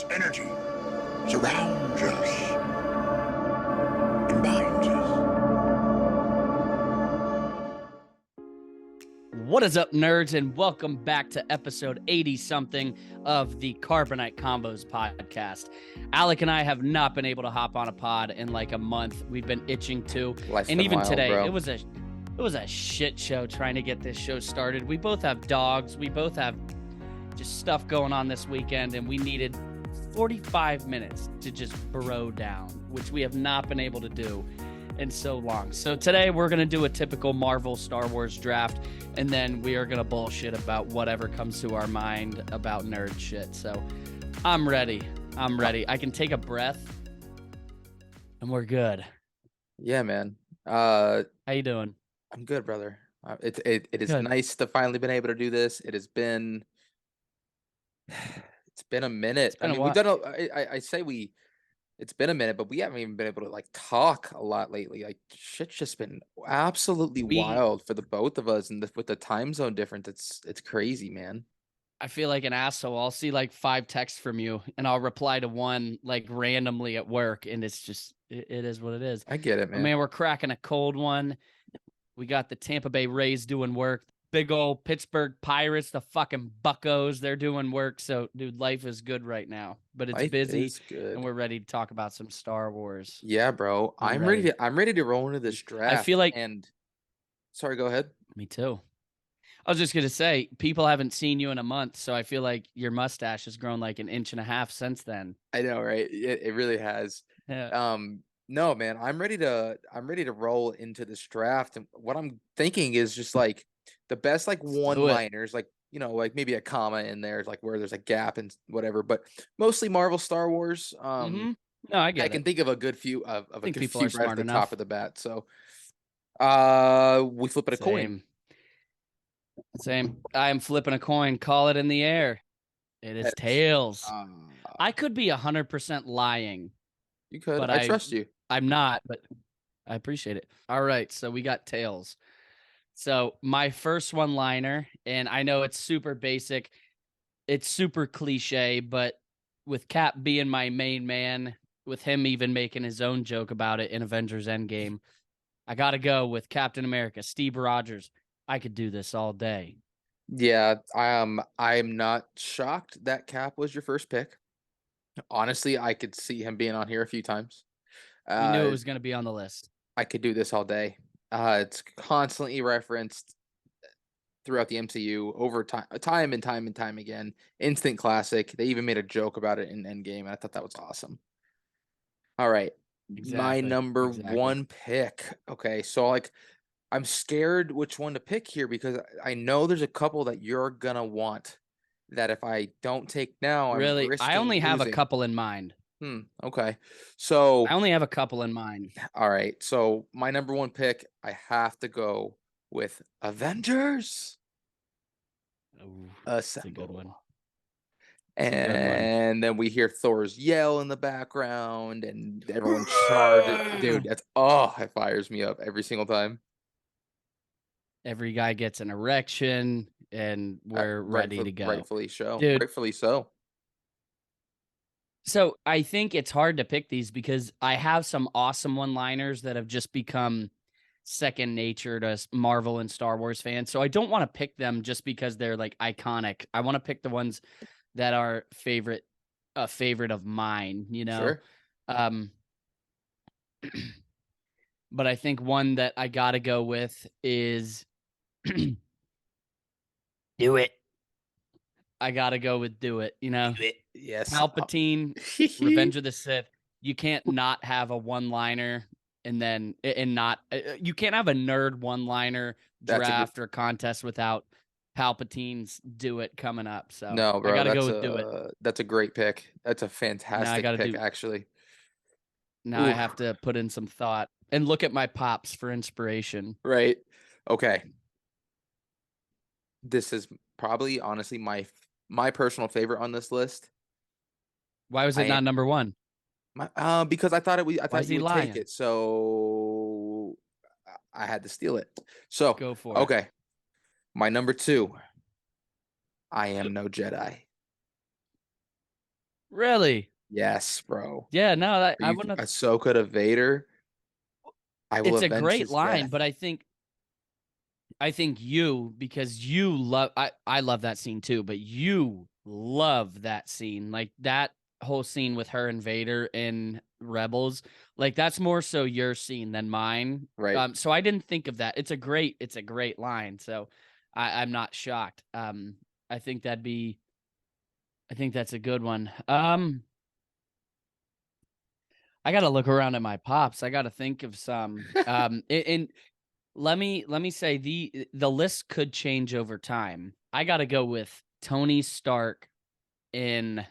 Its energy surrounds us and binds us. What is up, nerds, and welcome back to episode 80-something of the Carbonite Convos podcast. Alec and I have not been able to hop on a pod in like a month. We've been itching to, and even today, bro. it was a shit show trying to get this show started. We both have dogs. We both have just stuff going on this weekend, and we needed 45 minutes to just bro down, which we have not been able to do in so long. So today we're going to do a typical Marvel Star Wars draft, and then we are going to bullshit about whatever comes to our mind about nerd shit. So I'm ready. I can take a breath and we're good. Yeah, man. How you doing? I'm good, brother. It is Good. nice to finally been able to do this. It's been a minute. been a we've while. done it's been a minute, but we haven't even been able to like talk a lot lately. Like shit's just been absolutely wild for the both of us, and with the time zone difference, it's crazy, man. I feel like an asshole. I'll see like 5 texts from you and I'll reply to one like randomly at work, and it's just it is what it is. I get it, man. Man, we're cracking a cold one. We got the Tampa Bay Rays doing work. Big old Pittsburgh Pirates, the fucking Buccos, they're doing work. So, dude, life is good right now, but it's Life busy, is good. and we're ready to talk about some Star Wars. Yeah, bro. I'm ready to roll into this draft. I feel like, and sorry, go ahead. Me too. I was just gonna say, people haven't seen you in a month, so I feel like your mustache has grown like an inch and a half since then. I know, right? It really has. Yeah. No, man, I'm ready to roll into this draft. And what I'm thinking is just like the best like one-liners, like like maybe a comma in there, like where there's a gap and whatever, but mostly Marvel, Star Wars. No, I get I it. can think of a good few of I a think good people few are right at smart the enough. top of the bat. So we flip it a coin. Same. I am flipping a coin. Call it in the air. It is tails. I could be 100% lying. You could. But I trust you. I'm not, but I appreciate it. All right, so we got tails. So my first one-liner, and I know it's super basic, it's super cliche, but with Cap being my main man, with him even making his own joke about it in Avengers Endgame, I got to go with Captain America, Steve Rogers. I could do this all day. Yeah, I'm not shocked that Cap was your first pick. Honestly, I could see him being on here a few times. We knew it was going to be on the list. I could do this all day. It's constantly referenced throughout the MCU over time and time again. Instant classic. They even made a joke about it in Endgame, and I thought that was awesome. All right. My number one pick. Okay, so like I'm scared which one to pick here because I know there's a couple that you're gonna want that if I don't take now, Really, I only have a losing. couple in mind. Okay. So I only have a couple in mind. All right. So my number one pick, I have to go with Avengers. That's a good one. And then we hear Thor's yell in the background and everyone charges. Dude, it fires me up every single time. Every guy gets an erection and we're ready to go. Rightfully so. Dude. Rightfully so. So I think it's hard to pick these because I have some awesome one-liners that have just become second nature to Marvel and Star Wars fans. So I don't want to pick them just because they're like iconic. I want to pick the ones that are a favorite of mine, Sure. But I think one that I got to go with is Do It. I got to go with Do It, Do it. Yes. Palpatine, Revenge of the Sith. You can't not have a one-liner you can't have a nerd one-liner draft or contest without Palpatine's Do It coming up. So no, bro, I gotta go with Do It. That's a great pick. That's a fantastic pick, actually. Now I have to put in some thought and look at my pops for inspiration. Right. Okay. This is probably honestly my personal favorite on this list. Why was it not number one? Because I thought you would lying? take it, so I had to steal it. So go for it. Okay, my number 2. I am no Jedi. Really? Yes, bro. Yeah, no, Are I you wouldn't have. Ahsoka to Vader? I will It's a avenge great his line, death. but I think you, because you love, I love that scene too, but you love that scene. Like that whole scene with her and Vader in Rebels, like that's more so your scene than mine. Right. So I didn't think of that. It's a great line. So I'm not shocked. I think I think that's a good one. I gotta look around at my pops. I gotta think of some. And let me say the list could change over time. I got to go with Tony Stark in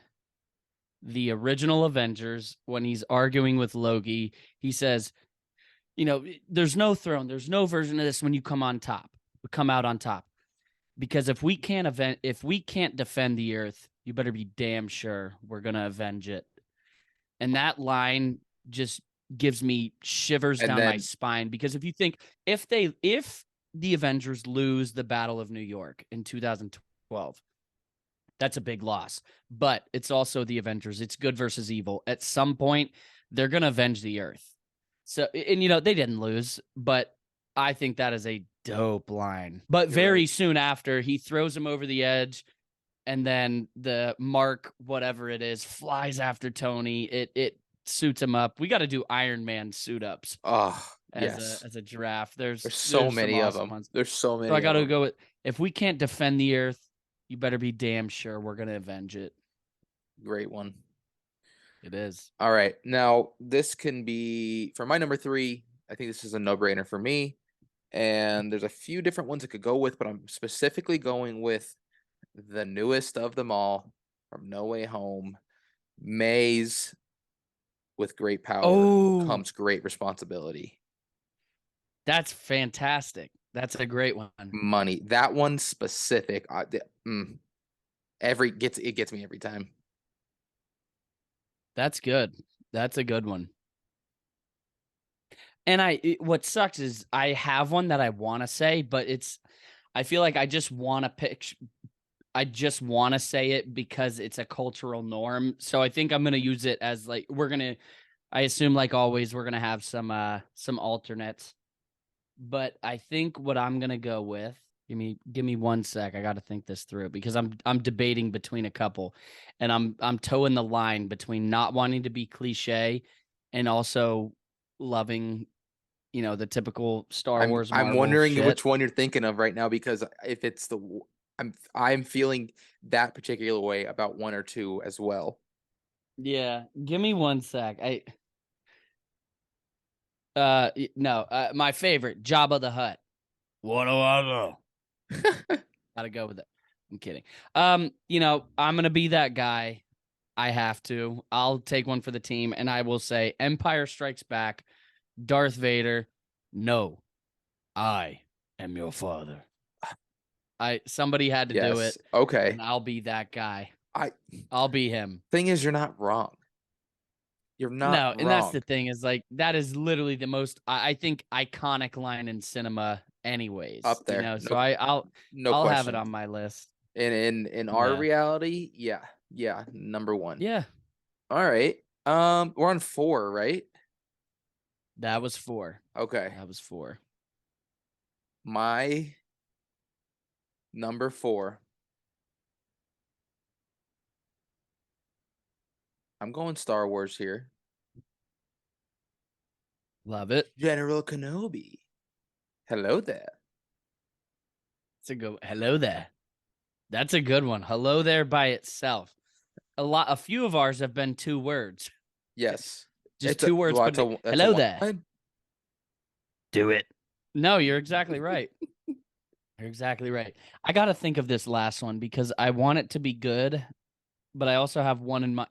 the original Avengers when he's arguing with Loki. He says, there's no throne, there's no version of this when you come out on top. Because if we can't defend the earth, you better be damn sure we're gonna avenge it. And that line just gives me shivers And down my then spine because if the Avengers lose the Battle of New York in 2012, that's a big loss. But it's also the Avengers. It's good versus evil. At some point, they're going to avenge the earth. So, and they didn't lose, but I think that is a dope line. But you're right. very soon after, he throws him over the edge, and then the Mark, whatever it is, flies after Tony. It suits him up. We got to do Iron Man suit ups Oh, as yes. a giraffe. There's so There's some many of awesome them. ones. There's so So I many got of to them. go with, if we can't defend the earth, you better be damn sure we're gonna avenge it. Great one. It is. All right. Now, this can be for my number 3. I think this is a no-brainer for me. And there's a few different ones I could go with, but I'm specifically going with the newest of them all from No Way Home. Maze, with great power Oh, comes great responsibility. that's fantastic. That's a great one. Money. That one specific. It gets me every time. That's good. That's a good one. And what sucks is I have one that I want to say, but I feel like I just want to say it because it's a cultural norm. So I think I'm going to use it as like, I assume like always, we're going to have some alternates, but I think what I'm going to go with, give me one sec. I got to think this through because I'm debating between a couple, and I'm towing the line between not wanting to be cliche and also loving, the typical Star Wars I'm Marvel wondering shit. which one you're thinking of right now, because if it's I'm feeling that particular way about one or two as well. Yeah, give me one sec. No, my favorite, Jabba the Hutt. What do I know? Gotta go with it. I'm kidding. I'm gonna be that guy. I have to. I'll take one for the team, and I will say Empire Strikes Back, Darth Vader. No, I am your father. Somebody had to do Yes. it, Okay. and I'll be that guy. I I'll be him. Thing is, you're not wrong. You're not No, and that's wrong. the thing is like that is literally the most I think iconic line in cinema anyways, Up there. so No, no I'll have it question. on my list. In our Yeah. reality, yeah. Yeah, number 1. Yeah. All right. We're on 4, right? That was 4. Okay. That was 4. My number 4. I'm going Star Wars here. Love it. General Kenobi. Hello there. It's a good hello there. That's a good one. Hello there by itself. A few of ours have been 2 words. Yes. Just 2 words Well, put it. that's a Hello one there. line. Do it. No, you're exactly right. You're exactly right. I got to think of this last one because I want it to be good, but I also have one in mind.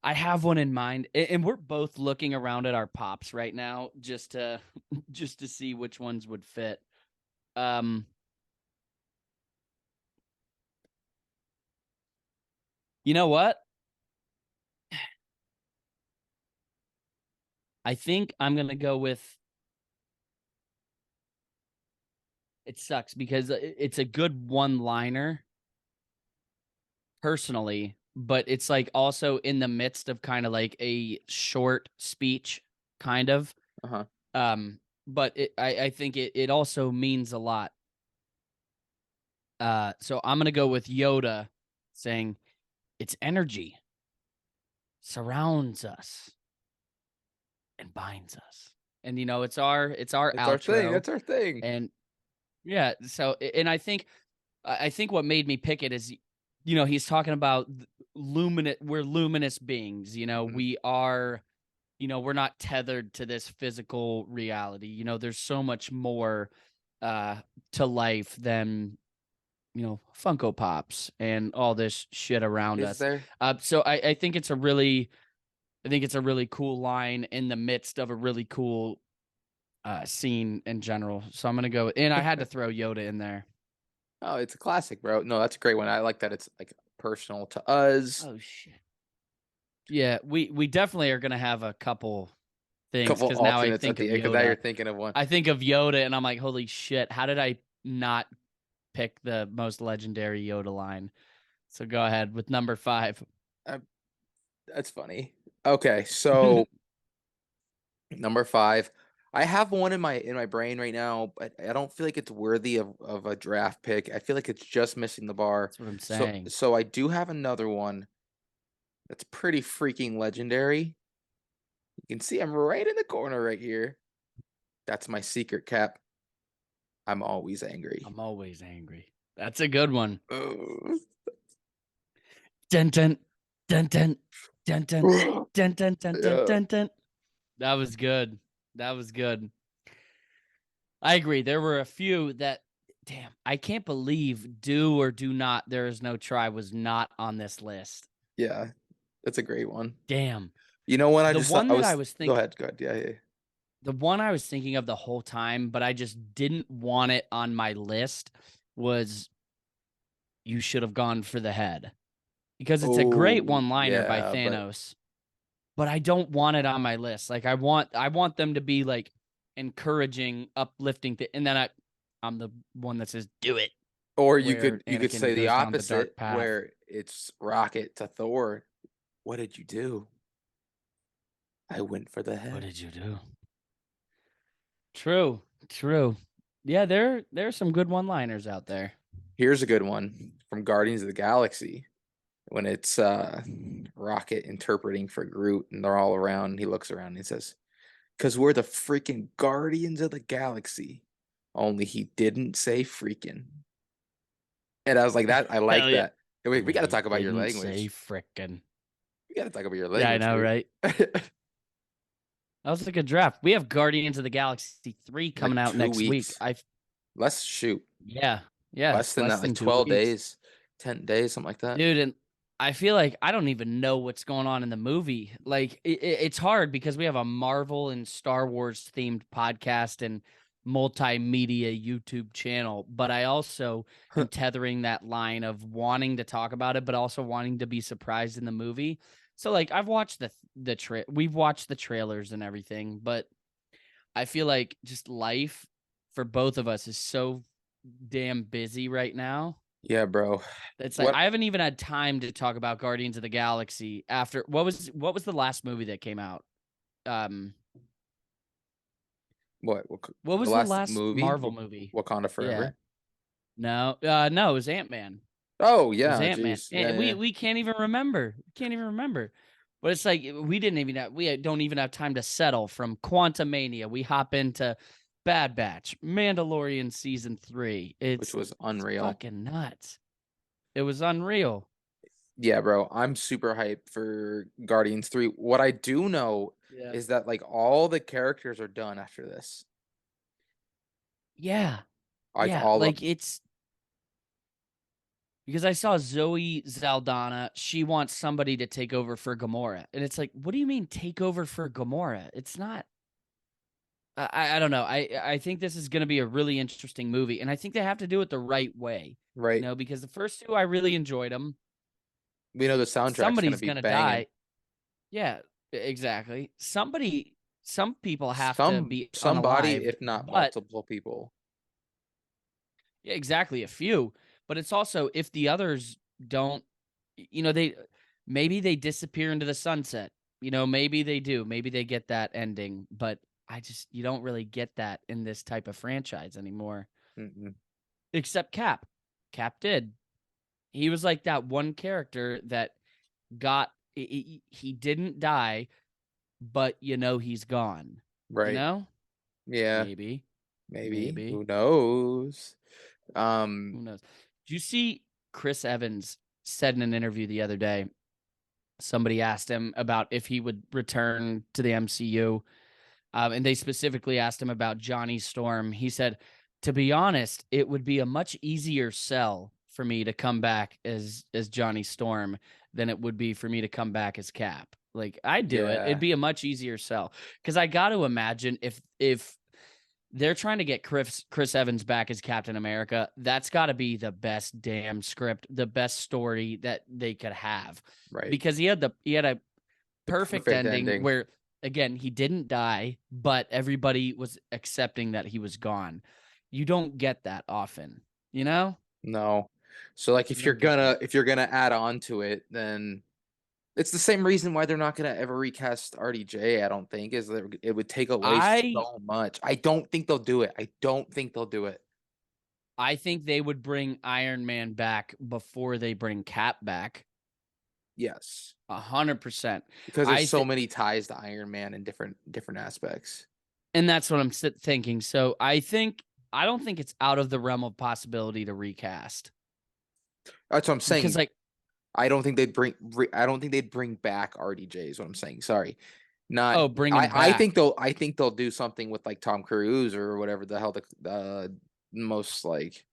I have one in mind, and we're both looking around at our pops right now just to just to see which ones would fit. Um, you know what? I think I'm gonna go with. It sucks because it's a good one-liner, personally, but it's like also in the midst of kind of like a short speech, kind of. Uh-huh. But I think it also means a lot. So I'm gonna go with Yoda saying, "Its energy surrounds us and binds us." And it's our That's our thing. outro. That's our thing. And yeah, so and I think what made me pick it is, he's talking about we're luminous beings, Mhm. we are, we're not tethered to this physical reality. There's so much more to life than, Funko Pops and all this shit around Is us. there? So I think it's a really cool line in the midst of a really cool scene in general. So I'm gonna go, and I had to throw Yoda in there. Oh, it's a classic, bro. No, that's a great one. I like that it's like personal to us. Oh shit. Yeah, we definitely are gonna have a couple things Couple because now I alternates at think of the end, because now you're Yoda. thinking of one. I think of Yoda, and I'm like, holy shit! How did I not pick the most legendary Yoda line? So go ahead with number 5. Uh, that's funny. Okay, so number 5. I have one in my brain right now, but I don't feel like it's worthy of a draft pick. I feel like it's just missing the bar. That's what I'm So saying. so I do have another one that's pretty freaking legendary. You can see I'm right in the corner right here. That's my secret cap. I'm always angry. I'm always angry. That's a good one. Ugh. Dun dun dun dun dun dun dun dun dun dun Yeah. dun dun. That was good. That was good. I agree. There were a few that, damn, I can't believe "Do or Do Not, There Is No Try" was not on this list. Yeah, that's a great one. Damn. You know what? I The just thought one I that I was. was Go thinking, ahead. Go ahead. Yeah, yeah. the one I was thinking of the whole time, but I just didn't want it on my list was "You Should Have Gone for the Head," because it's a great Oh, one-liner by yeah, but Thanos, but I don't want it on my list. Like I want them to be like encouraging, uplifting, and then I'm the one that says "Do it," or you where could Anakin say the goes down the dark opposite, path. where it's Rocket to Thor. What did you do? I went for the What head. did you do? True, true. Yeah, there are some good one-liners out there. Here's a good one from Guardians of the Galaxy when it's Rocket interpreting for Groot and they're all around. And he looks around and he says, "Cause we're the freaking Guardians of the Galaxy." Only he didn't say freaking. And I was like, that I like Hell yeah. that. Hey, wait, we Only got to he talk about your didn't say language. frickin'. We got to talk about your Yeah, I language, know, dude. right? That was a good draft. We have Guardians of the Galaxy 3 coming Like out two next week. weeks. Let's shoot. Yeah, yeah, Less than less that, like than 2 12 weeks. days, 10 days, something like that. Dude, and I feel like I don't even know what's going on in the movie. Like it's hard because we have a Marvel and Star Wars themed podcast and multimedia YouTube channel, but I also am tethering that line of wanting to talk about it, but also wanting to be surprised in the movie. So like I've watched we've watched the trailers and everything, but I feel like just life for both of us is so damn busy right now. Yeah, bro. It's like What I haven't even had time to talk about Guardians of the Galaxy after what was the last movie that came out? Um, what the was the last last movie? Marvel movie? Wakanda Yeah. Forever. No, it was Ant-Man. Oh, It was yeah, Ant-Man. jeez. Yeah, And we yeah. we can't even remember. We can't even remember. But it's like we don't even have time to settle from Quantumania. We hop into Bad Batch, Mandalorian season 3. Which It's was it's unreal. fucking nuts. It was unreal. Yeah, bro. I'm super hyped for Guardians 3. What I do know Yeah. is that like all the characters are done after this. Yeah. Like Yeah, all of like it's because I saw Zoe Zaldana. She wants somebody to take over for Gamora. And it's like, what do you mean take over for Gamora? It's not. I don't know. I think this is going to be a really interesting movie. And I think they have to do it the right way, right. because the first two, I really enjoyed them. We know the soundtrack's gonna Somebody's be going to banging. die. Yeah, exactly. Some people have to be Somebody, unalived, if not but multiple people. yeah, exactly. A few. But it's also if the others don't, they maybe they disappear into the sunset. Maybe they do. Maybe they get that ending, but you don't really get that in this type of franchise anymore. Mm-mm. Except Cap. Cap did. He was like that one character that he didn't die, but he's gone. Right. Yeah. Maybe. Maybe. Maybe. Who knows? Who knows? Do you see Chris Evans said in an interview the other day? Somebody asked him about if he would return to the MCU, and they specifically asked him about Johnny Storm. He said, "To be honest, it would be a much easier sell for me to come back as Johnny Storm than it would be for me to come back as Cap. Like, I'd do it. It'd Yeah. be a much easier sell because I got to imagine if they're trying to get Chris Evans back as Captain America, that's got to be the best damn script, the best story that they could have, Right. because he had a perfect perfect ending ending. where, again, he didn't die, but everybody was accepting that he was gone. You don't get that often, No. So like You don't get that. if you're gonna add on to it, then it's the same reason why they're not gonna ever recast RDJ, I don't think, is that it would take away I so much. I don't think they'll do it. I don't think they'll do it. I think they would bring Iron Man back before they bring Cap back. Yes. 100%. Because I there's so think, many ties to Iron Man in different aspects. and that's what I'm thinking. So I don't think it's out of the realm of possibility to recast, That's what I'm because, saying. like, I don't think I don't think they'd bring back RDJ is what I'm saying. Sorry. Not bring him I back. think they'll do something with like Tom Cruise or whatever the hell the most like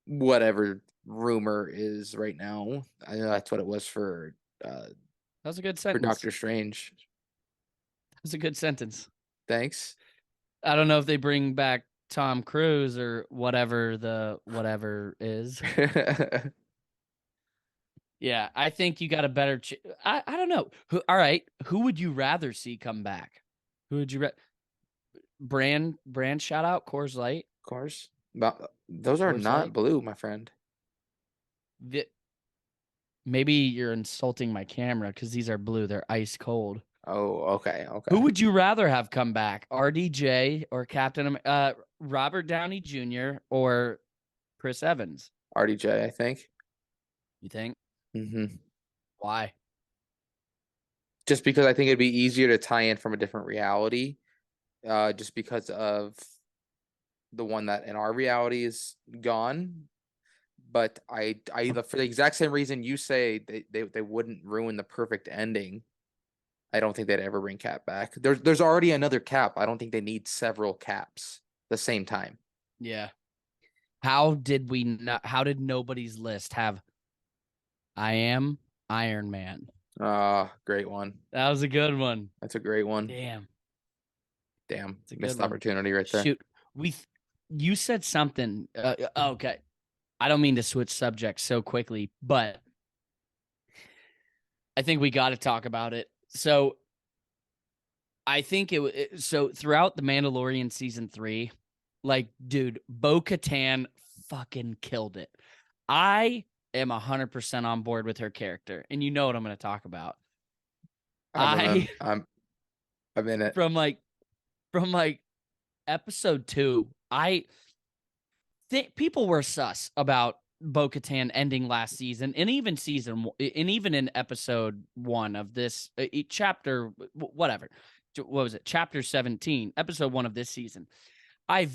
whatever rumor is right now. I know that's what it was That was a good for sentence. Doctor Strange. That was a good sentence. Thanks. I don't know if they bring back Tom Cruise or whatever is. Yeah, I think you got a better. I don't know. All right, who would you rather see come back? Who would you? Brand shout out Coors Light. Of course. But those are Coors not Light. blue, my friend. Maybe you're insulting my camera because these are blue. They're ice cold. Oh, okay, Who okay. would you rather have come back, RDJ or Robert Downey Jr. or Chris Evans? RDJ, I think. You think? Hmm. Why? Just because I think it'd be easier to tie in from a different reality, just because of the one that in our reality is gone. But for the exact same reason you say they wouldn't ruin the perfect ending. I don't think they'd ever bring Cap back. There's already another Cap. I don't think they need several Caps the same time. Yeah. How did we not? How did nobody's list have I am Iron Man? Great one. That was a good one. That's a great one. Damn. Damn, It's a good missed one. opportunity right there. Shoot. You said something. Okay. I don't mean to switch subjects so quickly, but I think we got to talk about it. So I think so throughout the Mandalorian season 3, like, dude, Bo-Katan fucking killed it. I am 100% on board with her character, and you know what I'm going to talk about. I'm in it. From episode 2, I think people were sus about Bo-Katan ending last season, and even in episode 1 of this chapter, whatever. What was it? Chapter 17, episode 1 of this season. I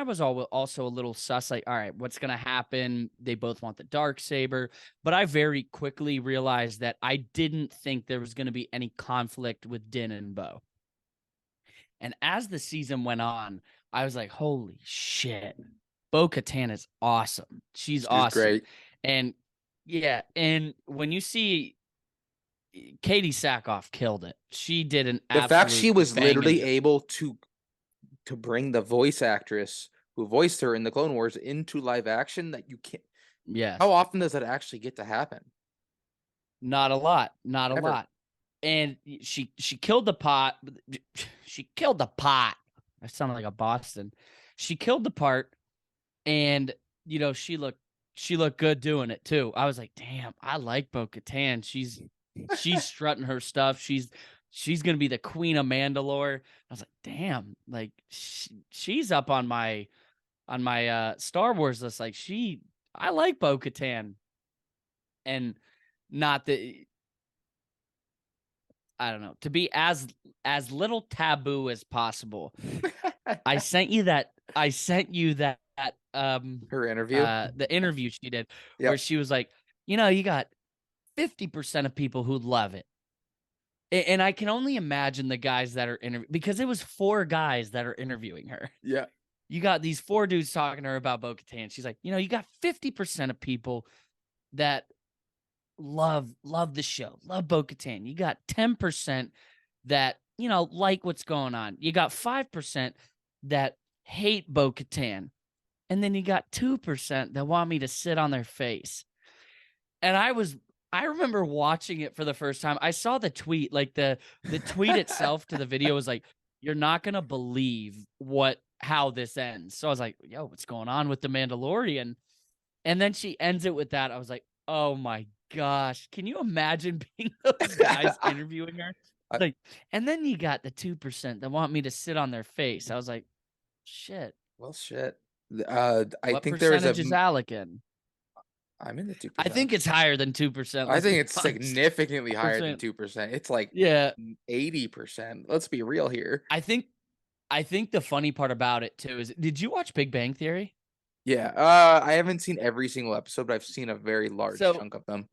was also a little sus, like, all right, what's going to happen? They both want the Darksaber, but I very quickly realized that I didn't think there was going to be any conflict with Din and Bo. And as the season went on, I was like, holy shit, Bo-Katan is awesome. She's awesome. Great. And yeah, and when you see Katie Sackhoff killed it. She did an The fact she was banging literally job. able to bring the voice actress who voiced her in the Clone Wars into live action, that you can't. Yes. How often does that actually get to happen? Not a lot. Not Never. a lot. And she killed the pot. She killed the pot. I sounded like a Boston. She killed the part, and she looked she looked good doing it too. I was like, damn, I like Bo-Katan. She's strutting her stuff. She's gonna be the queen of Mandalore. I was like, damn, like she's up on my Star Wars list. Like I like Bo-Katan, and not that I don't know, to be as little taboo as possible. I sent you that Her interview. the interview she did where Yep. she was like, you got 50% of people who love it. And I can only imagine the guys that are interviewing, because it was 4 guys that are interviewing her. Yeah. You got these 4 dudes talking to her about Bo-Katan. She's like, you got 50% of people that love the show, love Bo-Katan. You got 10% that, like what's going on. You got 5% that hate Bo-Katan. And then you got 2% that want me to sit on their face. And I remember watching it for the first time. I saw the tweet, like the tweet itself to the video was like, you're not going to believe how this ends. So I was like, yo, what's going on with the Mandalorian? And then she ends it with that. I was like, oh my gosh, can you imagine being those guys interviewing her? Like, and then you got the 2% that want me to sit on their face. I was like, shit. Well, shit. I What think there is percentage is Alec in? I'm in the 2%. I think it's higher than 2%. I think it's significantly higher than 2%. It's like 80%. Let's be real here. I think the funny part about it too is, did you watch Big Bang Theory? Yeah. I haven't seen every single episode, but I've seen a very large chunk of them.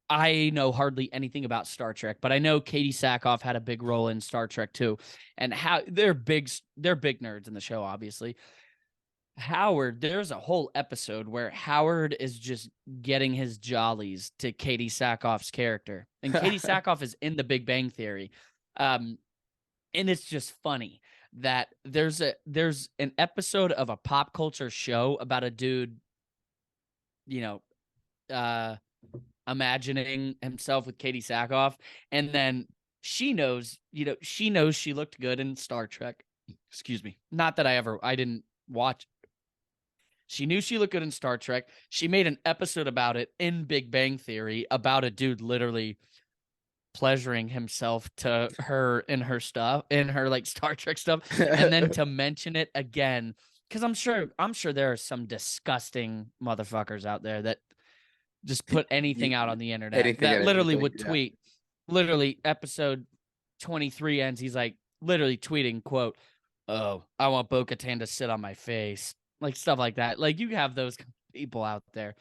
I know hardly anything about Star Trek, but I know Katie Sackhoff had a big role in Star Trek too, and how they're big nerds in the show, obviously. Howard, there's a whole episode where Howard is just getting his jollies to Katie Sackhoff's character, and Katie Sackhoff is in the Big Bang Theory, and it's just funny that there's an episode of a pop culture show about a dude, imagining himself with Katie Sackhoff, and then she knows she looked good in Star Trek. Excuse me. Not that I didn't watch. She knew she looked good in Star Trek. She made an episode about it in Big Bang Theory about a dude literally pleasuring himself to her in her stuff, in her like Star Trek stuff, and then to mention it again, because I'm sure there are some disgusting motherfuckers out there that just put anything out on the internet that literally would tweet. Literally, episode 23 ends. He's like literally tweeting, quote, "Oh, I want Bo-Katan to sit on my face," like stuff like that. Like, you have those people out there,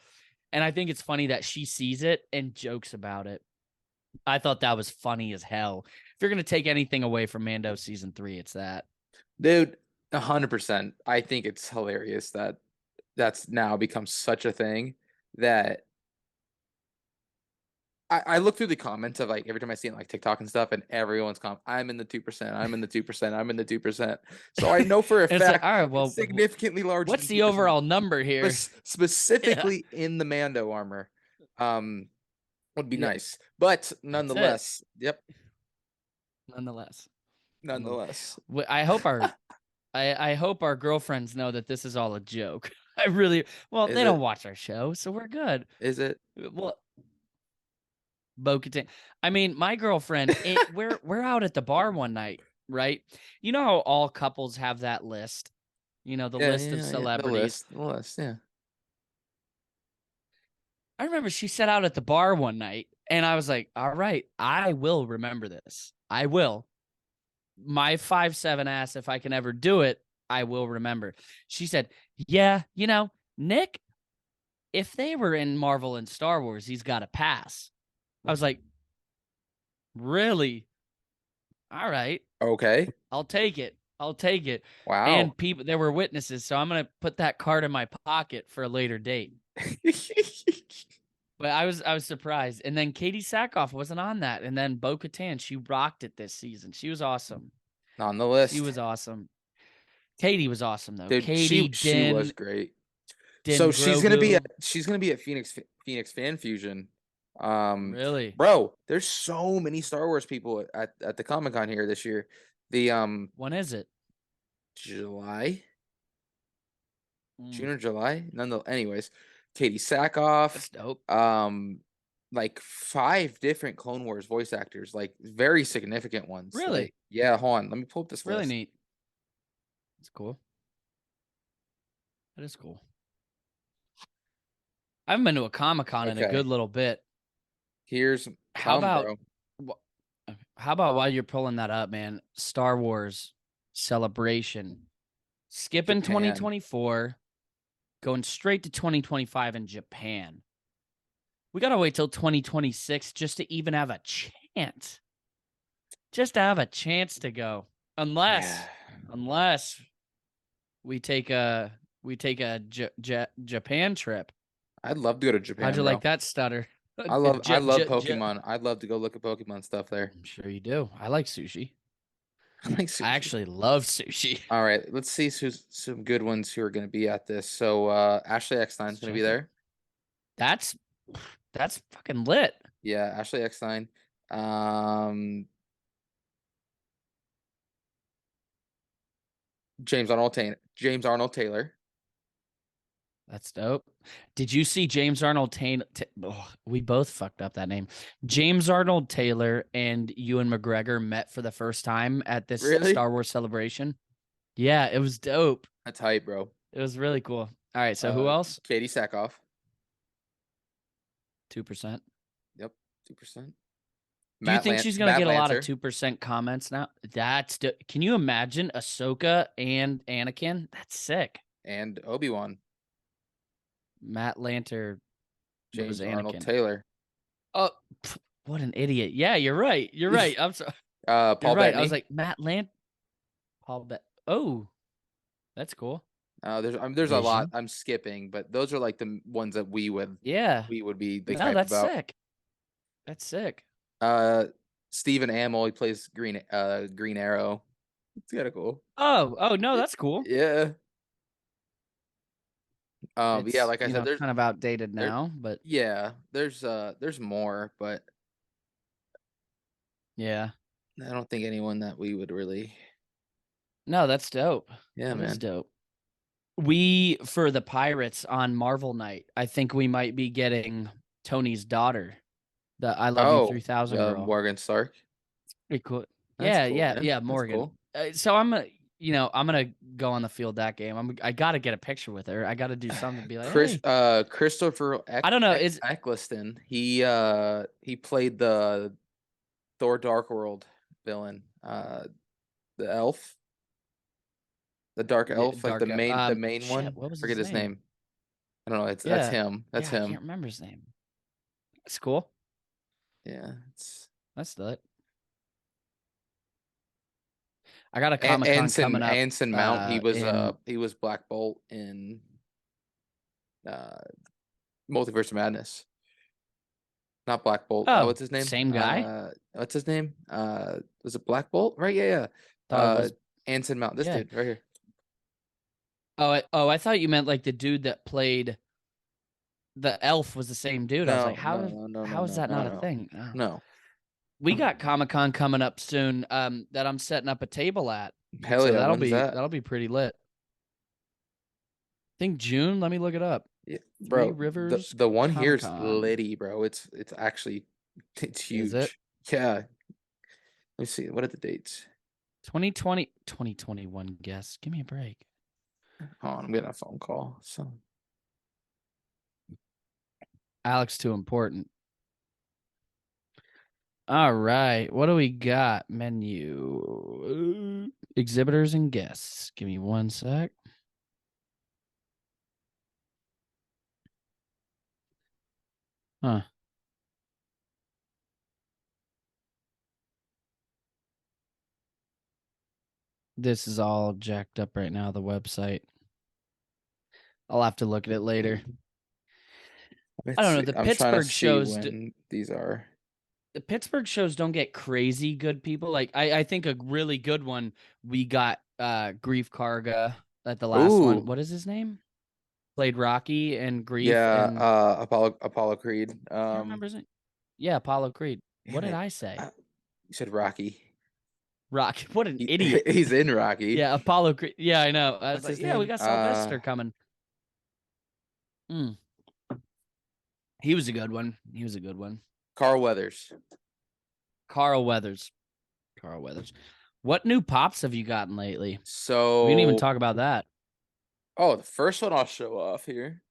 and I think it's funny that she sees it and jokes about it. I thought that was funny as hell. If you're gonna take anything away from Mando season 3, it's that. Dude, 100%. I think it's hilarious that that's now become such a thing that I look through the comments of like every time I see it like TikTok and stuff, and everyone's I'm in the 2%. I'm in the 2%. I'm in the 2%. So I know for a fact, like, all right, well, significantly larger. What's the overall number here? Specifically in the Mando armor, would be nice, but nonetheless, Nonetheless, I hope our girlfriends know that this is all a joke. They don't watch our show, so we're good. Is it? Well, Bo-Katan. I mean, my girlfriend, we're out at the bar one night, right? You know how all couples have that list, the list of celebrities. The list, yeah. I remember she sat out at the bar one night, and I was like, all right, I will remember this. I will. My 5'7" ass, if I can ever do it, I will remember. She said, yeah, Nick, if they were in Marvel and Star Wars, he's got to pass. I was like, really? All right. Okay. I'll take it. Wow. And there were witnesses, so I'm going to put that card in my pocket for a later date. But I was surprised. And then Katie Sackhoff wasn't on that. And then Bo-Katan, she rocked it this season. She was awesome. On the list. She was awesome. Katie was awesome though. Dude, Katie, she was great. Din so Grogu. she's gonna be at Phoenix Fan Fusion. Really? Bro, there's so many Star Wars people at the Comic-Con here this year. When is it? July? June or July? Anyways, Katie Sackhoff, That's dope. like 5 different Clone Wars voice actors, like very significant ones. Really? Like, yeah, hold on, let me pull up this Really list. neat. That's cool. That is cool. I haven't been to a Comic-Con in a Okay, good little bit. here's How about bro. how about while you're pulling that up, man? Star Wars Celebration. Skipping Japan. 2024, going straight to 2025 in Japan. We gotta wait till 2026 just to even have a chance. Just to have a chance to go. Unless we take a Japan trip. I'd love to go to How'd Japan, you bro. like that stutter? I love Pokemon. I'd love to go look at Pokemon stuff there. I'm sure you do. I like sushi. I like I sushi. actually love sushi. All right, let's see some good ones who are going to be at this. So Ashley Eckstein's going to be there. That's fucking lit. Yeah, Ashley Eckstein. James Arnold Taylor. That's dope. Did you see James Arnold Taylor? We both fucked up that name. James Arnold Taylor and Ewan McGregor met for the first time at this Really? Star Wars celebration. Yeah, it was dope. That's hype, bro. It was really cool. All right, so who else? Katie Sackhoff. 2%. Yep, 2%. Do you think she's gonna get a lot of 2% comments now? Can you imagine Ahsoka and Anakin? That's sick. And Obi-Wan. Matt Lanter. James Arnold Taylor. Oh, what an idiot! Yeah, you're right. You're right. I'm sorry. Paul You're right. Bettany. I was like Matt Lant. Paul Bet. Oh, that's cool. There's a lot I'm skipping, but those are like the ones that we would be the type that's about. sick. That's sick. Stephen Amell, he plays Green Arrow. It's kind of cool. Oh no, that's cool. Yeah. Yeah, like I said, there's kind of outdated now, but yeah, there's more, but yeah, I don't think anyone that we would really. No, that's dope. Yeah, that man. is dope. We for the Pirates on Marvel Night, I think we might be getting Tony's daughter, the I Love You 3000 girl. Morgan Stark. Pretty cool. That's cool, Yeah, Morgan. Cool. So I'm gonna go on the field that game. I gotta get a picture with her. I gotta do something to be like, hey. Christopher I don't know. Eccleston. He played the Thor Dark World villain. The elf. The dark elf, like the main one. What was Forget his name? I don't know. That's him. That's him. I can't remember his name. That's cool. Yeah, that's lit. I got a Comic-Con coming up. Anson Mount. He was Black Bolt in Multiverse of Madness. Not Black Bolt. Oh, what's his name? Same guy. What's his name? Was it Black Bolt? Right? Yeah. Anson Mount. This dude right here. Oh, I thought you meant like the dude that played the elf was the same dude. I was like, how is that not a thing? Oh. No. We got Comic-Con coming up soon that I'm setting up a table at. Hell yeah, that'll be pretty lit. I think June. Let me look it up. Yeah, bro. Three Rivers. The one here is litty, bro. It's actually huge. Is it? Yeah. Let me see. What are the dates? 2020, 2021 guests. Give me a break. Hold on, I'm getting a phone call. So Alex too important. All right. What do we got? Menu. Exhibitors and guests. Give me one sec. Huh. This is all jacked up right now, the website. I'll have to look at it later. I don't know. The Pittsburgh shows. These are. The Pittsburgh shows don't get crazy good people. Like I think a really good one we got Grief Karga at the last one. What is his name? Played Rocky and Grief. Yeah, and... Apollo Creed. I remember his name. Yeah, Apollo Creed. What did I say? You said Rocky. Rocky. What an idiot. He's in Rocky. Yeah, Apollo Creed. Yeah, I know. I was like, yeah, we got Sylvester coming. He was a good one. He was a good one. Carl Weathers. Carl Weathers. Carl Weathers. What new pops have you gotten lately? So We didn't even talk about that. Oh, the first one I'll show off here.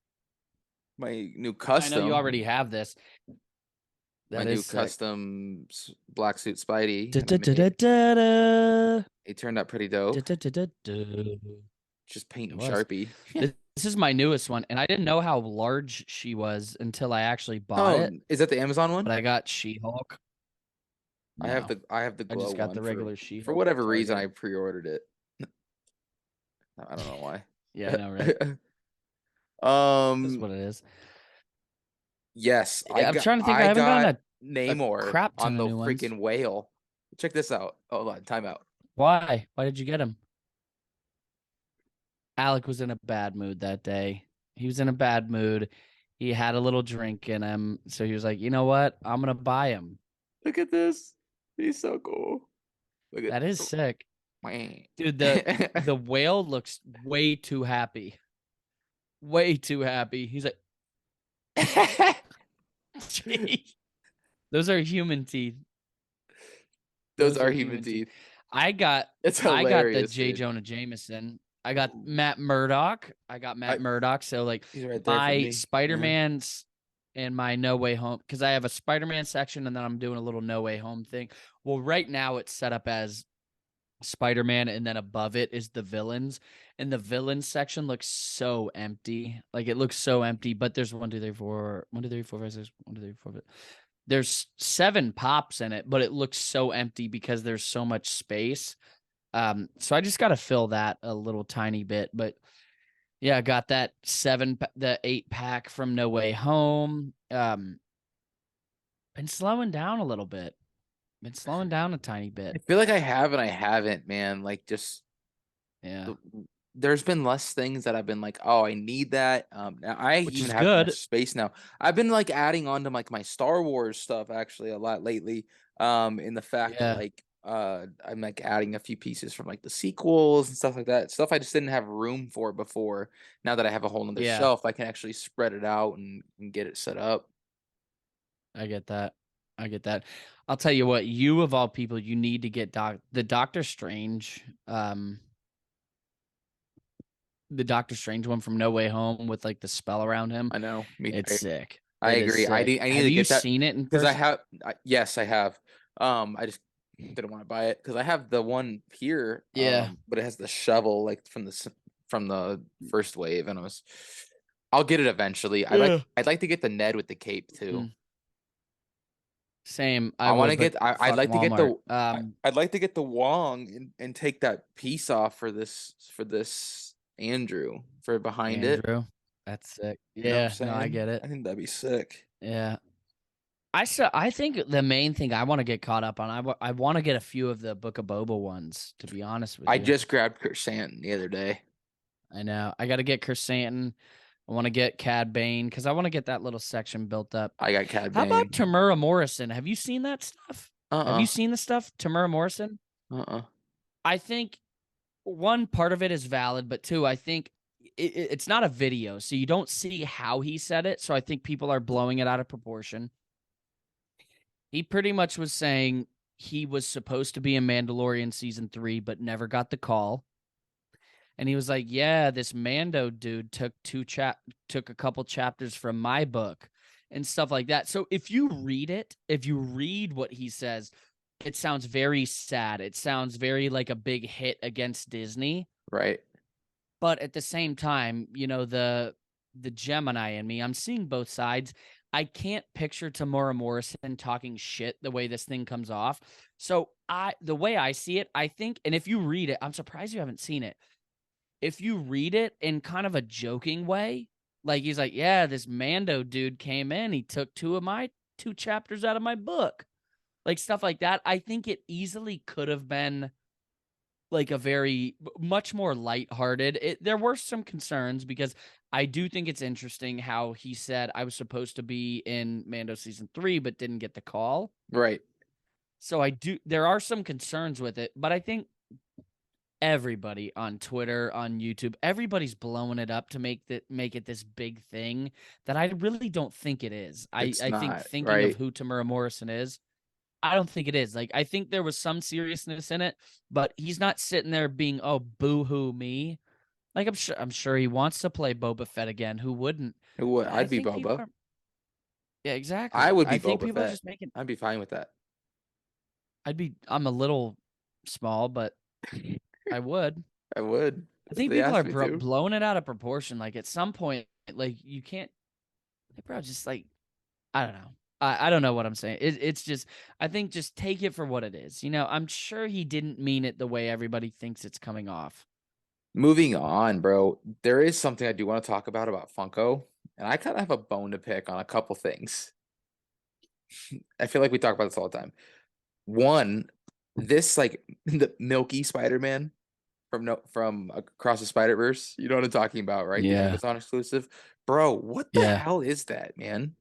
My new I custom. know you already have this. My That new is sick. custom black suit Spidey. Da-da-da-da-da. It turned out pretty dope. Da-da-da-da-da. Just paint and It was. Sharpie. This is my newest one, and I didn't know how large she was until I actually bought Oh, it. is that the Amazon one? But I got She-Hulk. I have the I glow just got one the regular for She-Hulk. whatever reason I Target. pre-ordered it. I don't know why. Yeah, I know, right? That's what it is. Yes, Yeah, I'm trying to think. I haven't got gotten a Namor crap ton on of the new ones. freaking whale. Check this out. Hold on, time out. Why? Why did you get him? Alec was in a bad mood that day. He was in a bad mood. He had a little drink in him, so he was like, "You know what? I'm gonna buy him." Look at this. He's so cool. Look at That is sick, Man. dude. The whale looks way too happy. Way too happy. He's like, "Gee." Those are human teeth. Those are human teeth. I got It's the hilarious. J. Dude. Jonah Jameson. I got Matt Murdock. Murdock. So like He's right there for my me. Spider-Man's and my No Way Home, because I have a Spider-Man section and then I'm doing a little No Way Home thing. Well, right now it's set up as Spider-Man, and then above it is the villains. And the villains section looks so empty. Like it looks so empty, but there's 1, 2, 3, 4, 1, 2, 3, 4, 5, 6, 1, 2, 3, 4, 5. There's 7 pops in it, but it looks so empty because there's so much space. So I just got to fill that a little tiny bit, but yeah, I got that 8-pack from No Way Home. Been slowing down a little bit. Been slowing down a tiny bit. I feel like I have and I haven't, man. Like just Yeah. There's been less things that I've been like, oh, I need that. Now I Which even is have more good. space now. I've been like adding on to like my Star Wars stuff actually a lot lately. In the fact that Yeah. like I'm like adding a few pieces from like the sequels and stuff like that. Stuff I just didn't have room for before. Now that I have a whole nother Yeah. shelf, I can actually spread it out and get it set up. I get that. I'll tell you what, you of all people, you need to get the Doctor Strange, the Doctor Strange one from No Way Home with like the spell around him. I know. It's sick. I It is agree. I sick. need Have to you get that seen it in because I person? have. Yes, I have. I just didn't want to buy it because I have the one here. Yeah. But it has the shovel like from the first wave, and I'll get it eventually. I'd like to get the Ned with the cape too. Same. I want to would, get. I'd like to get the. Walmart. I'd like to get the Wong and take that piece off for this Andrew for behind it. Andrew. That's sick. You know what I'm Yeah, no, I saying? get it. I think that'd be sick. Yeah. I think the main thing I want to get caught up on, I want to get a few of the Book of Boba ones, to be honest with you. I just grabbed Kersantin the other day. I know. I got to get Kersantin. I want to get Cad Bane because I want to get that little section built up. I got Cad Bane. How about Tamura Morrison? Have you seen that stuff? Have you seen the stuff, Tamura Morrison? I think one part of it is valid, but two, I think it's not a video, so you don't see how he said it. So I think people are blowing it out of proportion. He pretty much was saying he was supposed to be in Mandalorian season 3, but never got the call. And he was like, "Yeah, this Mando dude took a couple chapters from my book and stuff like that." So if you read what he says, it sounds very sad. It sounds very like a big hit against Disney. Right. But at the same time, you know, the Gemini in me, I'm seeing both sides. I can't picture Tamura Morrison talking shit the way this thing comes off. So the way I see it, I think, and if you read it, I'm surprised you haven't seen it. If you read it in kind of a joking way, like he's like, "Yeah, this Mando dude came in, he took 2 chapters out of my book." Like stuff like that. I think it easily could have been like a very much more lighthearted. There were some concerns because I do think it's interesting how he said I was supposed to be in Mando season 3 but didn't get the call. Right. So there are some concerns with it, but I think everybody on Twitter, on YouTube, everybody's blowing it up to make it this big thing that I really don't think it is. It's I think not, thinking of right? who Tamura Morrison is, I don't think it is. Like, I think there was some seriousness in it, but he's not sitting there being, oh, boo-hoo me. Like, I'm sure he wants to play Boba Fett again. Who wouldn't? It would. But I I'd be think people Boba. are, yeah, I exactly. would I be think Boba people are Fett. just making, I'd be fine with that. I'm a little small, but I would. I would I if think they people asked are me to. blowing it out of proportion. Like, at some point, like, you can't, like, bro, just like, I don't know. I don't know what I'm saying. It's just, I think just take it for what it is. I'm sure he didn't mean it the way everybody thinks it's coming off. Moving on, bro. There is something I do want to talk about Funko, and I kind of have a bone to pick on a couple things. I feel like we talk about this all the time. One, this like the Milky Spider-Man from Across the Spider-Verse. You know what I'm talking about, right? The Yeah. Amazon exclusive. Bro, what the Yeah. hell is that, man?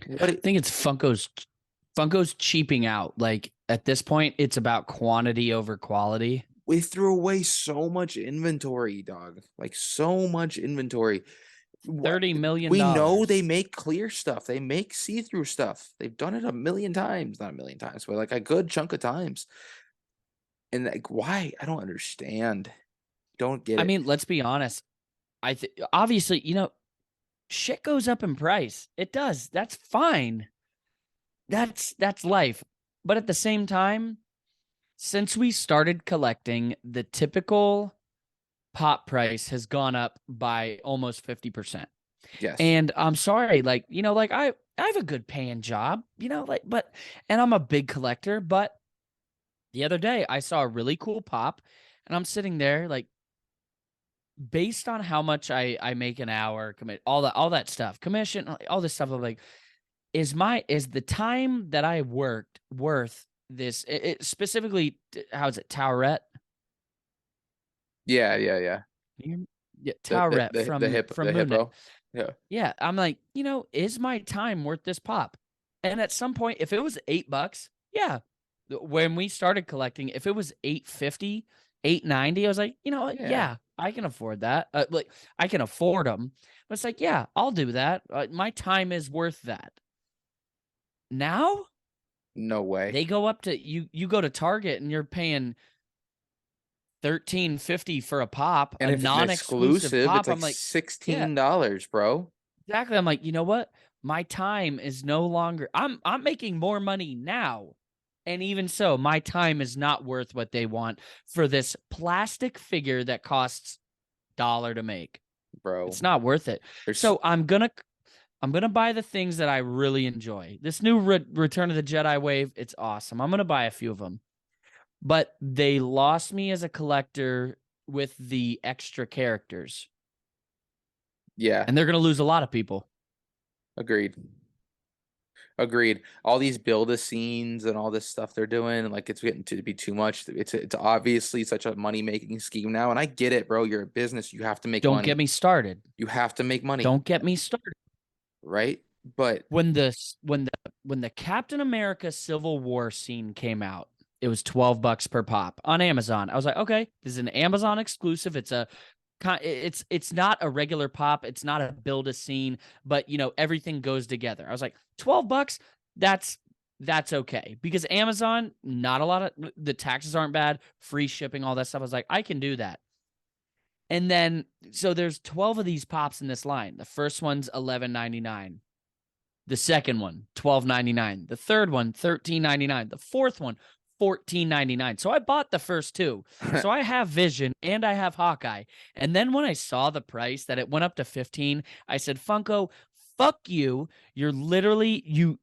I What it, think it's Funko's cheaping out. Like, at this point, it's about quantity over quality. we threw away so much inventory, dog. Like so much inventory. What $30 million. we know they make clear stuff. They make see-through stuff. They've done it a million times, not a million times, but like a good chunk of times. And like why? I don't understand. Don't get I it. mean, let's be honest. Obviously, shit goes up in price. It does. That's fine. That's life. But at the same time, since we started collecting, the typical pop price has gone up by almost 50%. Yes. And I'm sorry, like, like I have a good paying job, and I'm a big collector, but the other day I saw a really cool pop and I'm sitting there like, based on how much I make an hour, commit all that stuff, commission, all this stuff. I'm like, is the time that I worked worth this? Specifically, how is it, Towerette? Yeah, yeah, yeah. Yeah, The the Towerette the, the hip from the Moon Knight. hippo. Yeah. Yeah, I'm like, is my time worth this pop? And at some point, if it was $8, yeah. When we started collecting, if it was 850, 890, I was like, you know what? Yeah. Yeah, I can afford that. Like, I can afford them. But it's like, yeah, I'll do that. My time is worth that. Now No way. they go up to you go to Target and you're paying $13.50 for a pop, And a if it's an non-exclusive exclusive, it's pop. like I'm like, yeah, $16, bro. exactly. I'm like, you know what? My time is no longer. I'm making more money now. And even so, my time is not worth what they want for this plastic figure that costs $1 to make. Bro. It's not worth it. There's So I'm gonna buy the things that I really enjoy. This new Return of the Jedi wave, it's awesome. I'm gonna buy a few of them. But they lost me as a collector with the extra characters. yeah, And they're gonna lose a lot of people. agreed. Agreed. All these build a scenes and all this stuff they're doing, like it's getting to be too much. It's obviously such a money making scheme now, and I get it, bro. You're a business. You have to make Don't get money. me started. You have to make money, Don't get me started. right? But When the Captain America Civil War scene came out, it was $12 per pop on Amazon. I was like, okay, this is an Amazon exclusive. It's not a regular pop. It's not a build a scene, but everything goes together. I was like, $12. That's okay, because Amazon, not a lot of the taxes aren't bad, free shipping, all that stuff. I was like, I can do that. And then so there's 12 of these pops in this line. The first one's $11.99. The second one, $12.99. The third one, $13.99. The fourth one, $14.99. So I bought the first two. So I have Vision and I have Hawkeye. And then when I saw the price that it went up to 15, I said, Funko, fuck you. You're literally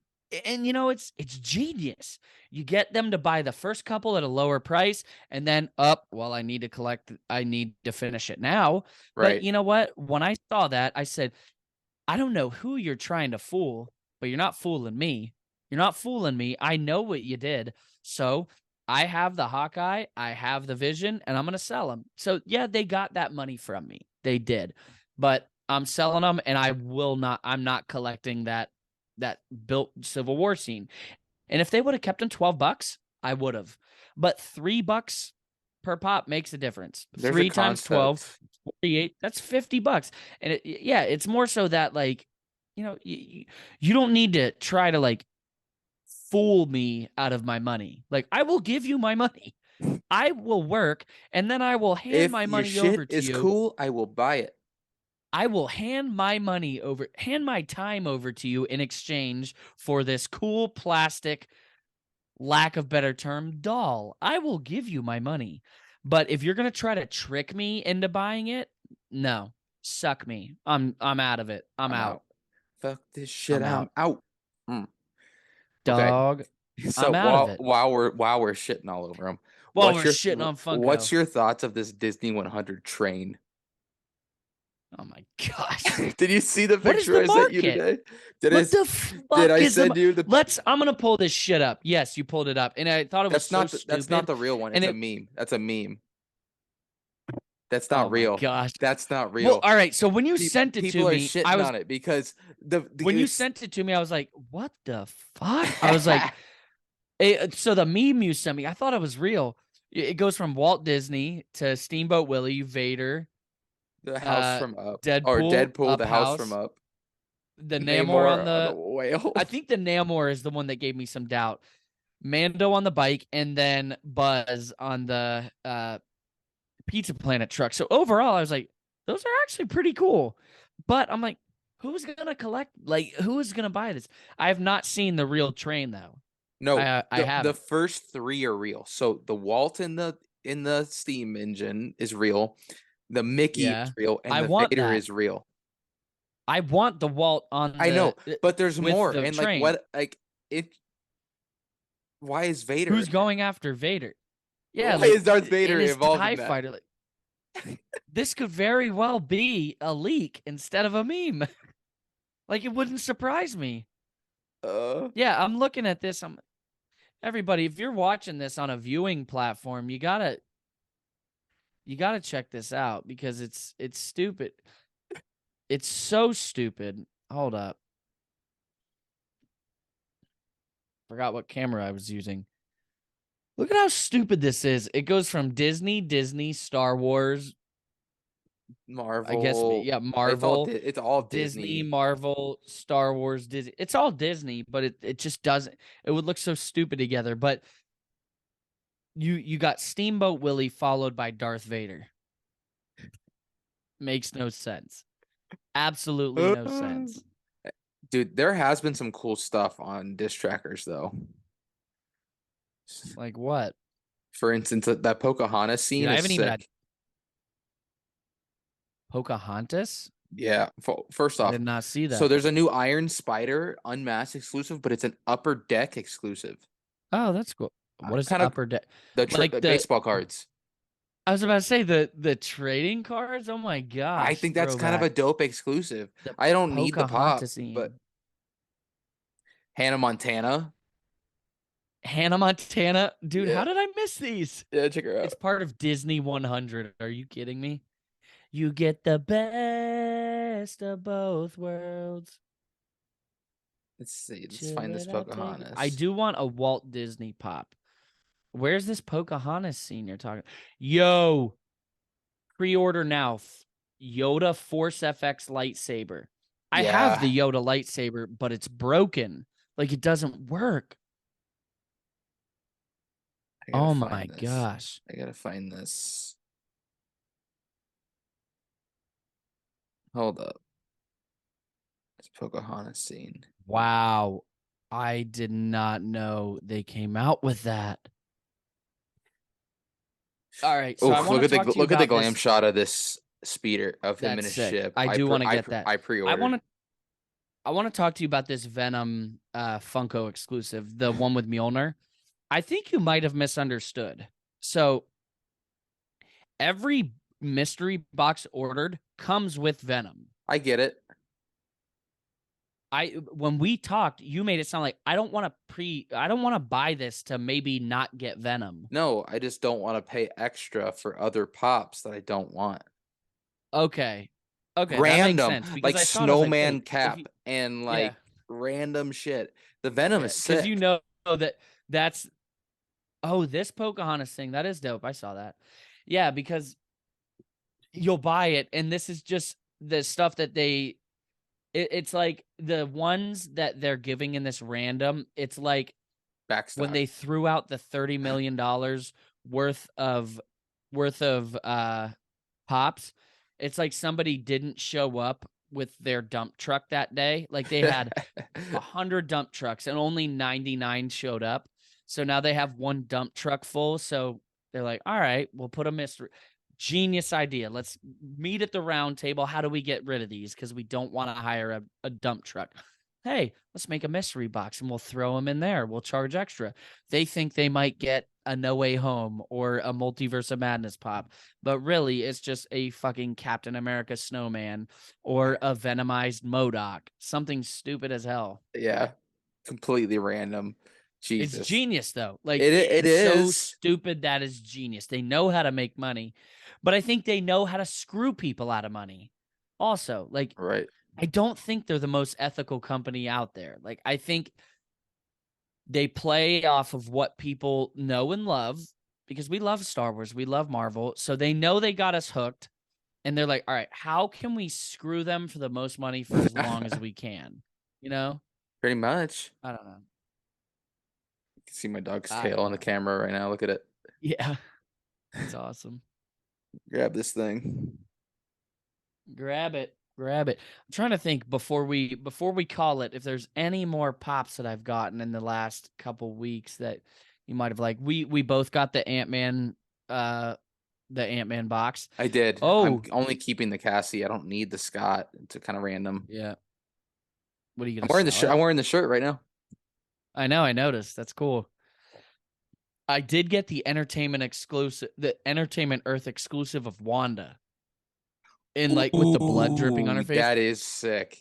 and it's genius. You get them to buy the first couple at a lower price and then well, I need to finish it now. But right, you know what? When I saw that, I said, I don't know who you're trying to fool, but you're not fooling me. You're not fooling me. I know what you did. So I have the Hawkeye, I have the Vision, and I'm going to sell them. So yeah, they got that money from me. They did. But I'm selling them, and I'm not collecting that built Civil War scene. And if they would have kept them $12, I would have. But $3 per pop makes a difference. There's 3 a times 12, concept. 48. That's $50. And it's more so that like, you don't need to try to like fool me out of my money. Like I will give you my money. I will work and then I will hand If my your money over shit to is you. cool, I will buy it. I will hand my time over to you in exchange for this cool plastic, lack of better term, doll. I will give you my money. But if you're going to try to trick me into buying it, no. Suck me. I'm out of it. I'm out. Fuck this shit. I'm out. Mm. Okay. Dog. So I'm out of it. while we're shitting all over them, While we're shitting on Funko. what's your thoughts of this Disney 100 train? Oh my gosh. Did you see the What is picture the I sent you market? today? What the fuck did I is send you the I'm gonna pull this shit up. Yes, you pulled it up. And I thought it was stupid. That's not the real one. It's And a meme. That's a meme. That's oh not my real. gosh. That's not real. Well, all right. So when you sent it to people are me, shitting on it because when you sent it to me, I was like, what the fuck? I was like, so the meme you sent me, I thought it was real. It goes from Walt Disney to Steamboat Willie, Vader, the house from Up, Deadpool, or Deadpool, Up the house from Up, the Namor on the whale. I think the Namor is the one that gave me some doubt. Mando on the bike, and then Buzz on the Pizza Planet truck. So overall, I was like, those are actually pretty cool. But I'm like, who's gonna collect? Like, who is gonna buy this? I have not seen the real train though. No, I haven't. The first 3 are real. So the Walt in the steam engine is real. The Mickey is real, and the Vader is real. I want the Walt on I know, but there's more. And train. like what like it why is Vader? Who's going after Vader? Yeah, why is Darth Vader in his involved TIE in that? fighter? Like, this could very well be a leak instead of a meme. Like it wouldn't surprise me. Yeah, I'm looking at this. Everybody, if you're watching this on a viewing platform, you gotta check this out because it's stupid. It's so stupid. Hold up. Forgot what camera I was using. Look at how stupid this is. It goes from Disney, Star Wars, Marvel. I guess, yeah, Marvel. It's all Disney. Marvel, Star Wars, Disney. It's all Disney, but it just doesn't. It would look so stupid together. But you got Steamboat Willie followed by Darth Vader. Makes no sense. Absolutely no sense. Dude, there has been some cool stuff on disc trackers though. Like what? For instance, that Pocahontas scene I is haven't sick. even had Pocahontas? Yeah, first off, I did not see that. So there's a new Iron Spider unmasked exclusive, but it's an Upper Deck exclusive. Oh, that's cool. What is Upper Deck? The baseball cards. I was about to say the trading cards. Oh my gosh! I think that's kind of a dope exclusive. I don't need the pop, but Hannah Montana. Dude, how did I miss these? Yeah, check her out. It's part of Disney 100. Are you kidding me? You get the best of both worlds. Let's see. Let's find this Pocahontas. I do want a Walt Disney pop. Where's this Pocahontas scene you're talking? Yo, pre-order now. Yoda Force FX lightsaber. I have the Yoda lightsaber, but it's broken. Like it doesn't work. Oh my gosh. I gotta find this. Hold up. It's Pocahontas scene. Wow. I did not know they came out with that. All right. So look at the glam shot of this speeder of him in his ship. I do want to get that. I pre-ordered. I want to talk to you about this Venom Funko exclusive, the one with Mjolnir. I think you might have misunderstood. So every mystery box ordered comes with Venom. I get it. When we talked, you made it sound like I don't want to buy this to maybe not get Venom. No, I just don't want to pay extra for other pops that I don't want. Okay. Random, that makes sense, like snowman cap and like random shit. The Venom is sick. Because you know that's Oh, this Pocahontas thing, that is dope. I saw that. Yeah, because you'll buy it, and this is just the stuff that it's like the ones that they're giving in this random, it's like when Backstock. they threw out the $30 million worth of pops, it's like somebody didn't show up with their dump truck that day. Like they had 100 dump trucks and only 99 showed up. So now they have one dump truck full. So they're like, all right, we'll put a mystery. Genius idea. Let's meet at the round table. How do we get rid of these? Because we don't want to hire a dump truck. Hey, let's make a mystery box and we'll throw them in there. We'll charge extra. They think they might get a No Way Home or a Multiverse of Madness pop, but really it's just a fucking Captain America snowman or a venomized MODOK. Something stupid as hell. Yeah, completely random. It's Jesus, genius though. Like it it's so is stupid that is genius. They know how to make money, but I think they know how to screw people out of money. Also, like right. I don't think they're the most ethical company out there. Like I think they play off of what people know and love because we love Star Wars, we love Marvel. So they know they got us hooked and they're like, "All right, how can we screw them for the most money for as long as we can?" You know? Pretty much. I don't know. You can see my dog's I tail don't on the know. camera right now. Look at it. Yeah. It's awesome. Grab this thing. Grab it. Grab it. I'm trying to think before we call it if there's any more pops that I've gotten in the last couple weeks that you might have liked. We both got the Ant-Man box. I did. I'm Oh, only keeping the Cassie. I don't need the Scott. It's kind of random. yeah. What are you I'm gonna wearing the sell shirt. it? I'm wearing the shirt right now. I know, I noticed. That's cool. I did get the Entertainment Earth exclusive of Wanda. In like with the blood dripping on her Ooh, face. that is sick.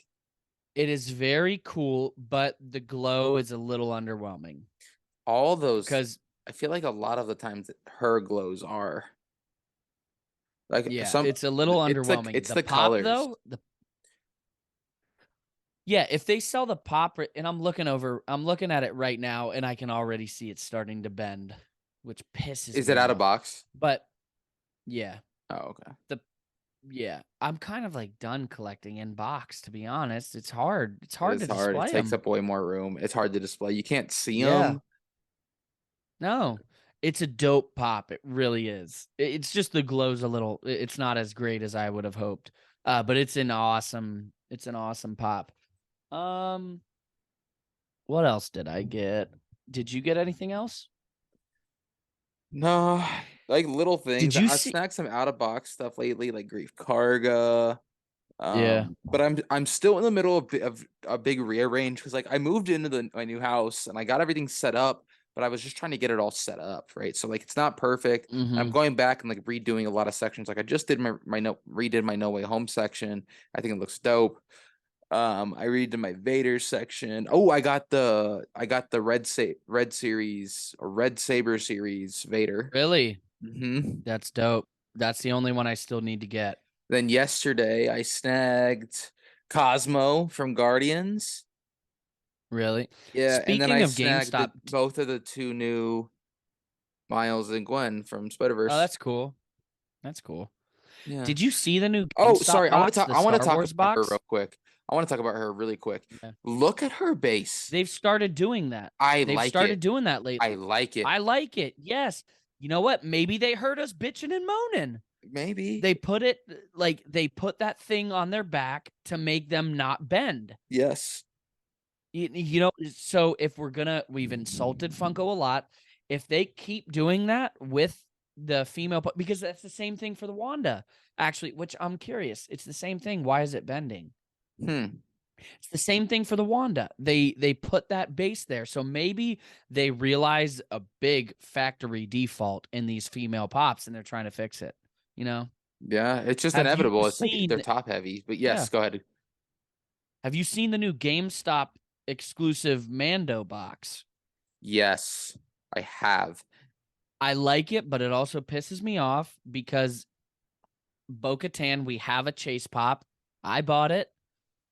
It is very cool, but the glow is a little underwhelming. All those. Because I feel like a lot of the times that her glows are like yeah, some. it's a little underwhelming. It's The the pop colors. though, yeah, if they sell the pop and I'm looking at it right now and I can already see it starting to bend, which pisses Is it me out of off. box? But yeah, Oh, okay. I'm kind of like done collecting in box, to be honest. It's hard. It's It hard is to hard. It display takes them. up way more room. It's hard to display. You can't see Yeah. them. No. It's a dope pop. It really is. It's just the glow's a little it's not as great as I would have hoped. But it's an awesome pop. What else did I get? Did you get anything else? No, like little things. Did you I've see? snagged some out of box stuff lately, like Grief Karga. Yeah. But I'm still in the middle of a big rearrange because like I moved into my new house and I got everything set up, but I was just trying to get it all set up, right? So like it's not perfect. I'm Mm-hmm. going back and like redoing a lot of sections. Like I just did redid my No Way Home section. I think it looks dope. I redid my Vader section. Oh, I got the Red series or Red Saber series Vader. Really? Hmm. That's dope. That's the only one I still need to get. Then yesterday I snagged Cosmo from Guardians. Really? Yeah, and then Speaking I of snagged GameStop, both of the two new Miles and Gwen from oh, Spider-Verse. that's cool. That's cool. Yeah. Did you see the new Oh, GameStop sorry. box, the I want to Star talk Wars about her box? real quick. I want to talk about her really quick. Yeah. Look at her base. They've started doing that. I They've like started it. doing that I lately. like it. I like it. Yes. You know what? Maybe they heard us bitching and moaning. Maybe. They put it like they put that thing on their back to make them not bend. Yes. You know, so if we've insulted Funko a lot. If they keep doing that with the female, because that's the same thing for the Wanda, actually, which I'm curious. It's the same thing. Why is it bending? It's the same thing for the Wanda. They put that base there. So maybe they realize a big factory default in these female pops and they're trying to fix it. You know? Yeah, it's just Have you inevitable. It's like they're seen top heavy. But yeah. yes, go ahead. Have you seen the new GameStop exclusive Mando box? Yes, I have. I like it, but it also pisses me off because Bo-Katan, we have a chase pop. I bought it.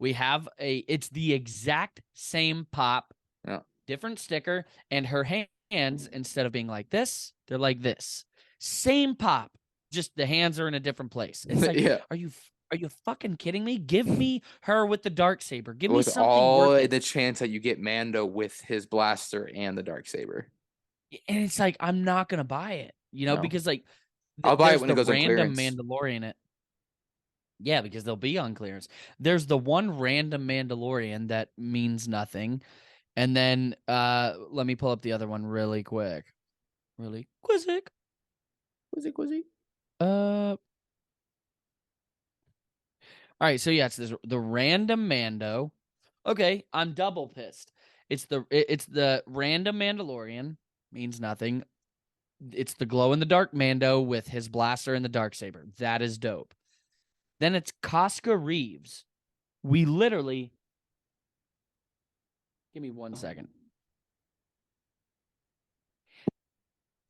It's the exact same pop, Yeah. different sticker, and her hand hands, instead of being like this, they're like this. Same pop, just the hands are in a different place. It's like, Yeah. are you fucking kidding me? Give me her with the dark saber. Give me With something all worth it. the chance that you get Mando with his blaster and the dark saber. And it's like, I'm not gonna buy it, No. because like I'll buy it there's when it the goes on random clearance. Mandalorian. Yeah, because they'll be on clearance. There's the one random Mandalorian that means nothing. And then let me pull up the other one really quick. Really quick. Quizzy. All right, so yeah, it's the random Mando. Okay, I'm double pissed. It's the random Mandalorian, means nothing. It's the glow in the dark Mando with his blaster and the dark saber. That is dope. Then it's Casca Reeves. We literally give me 1 second.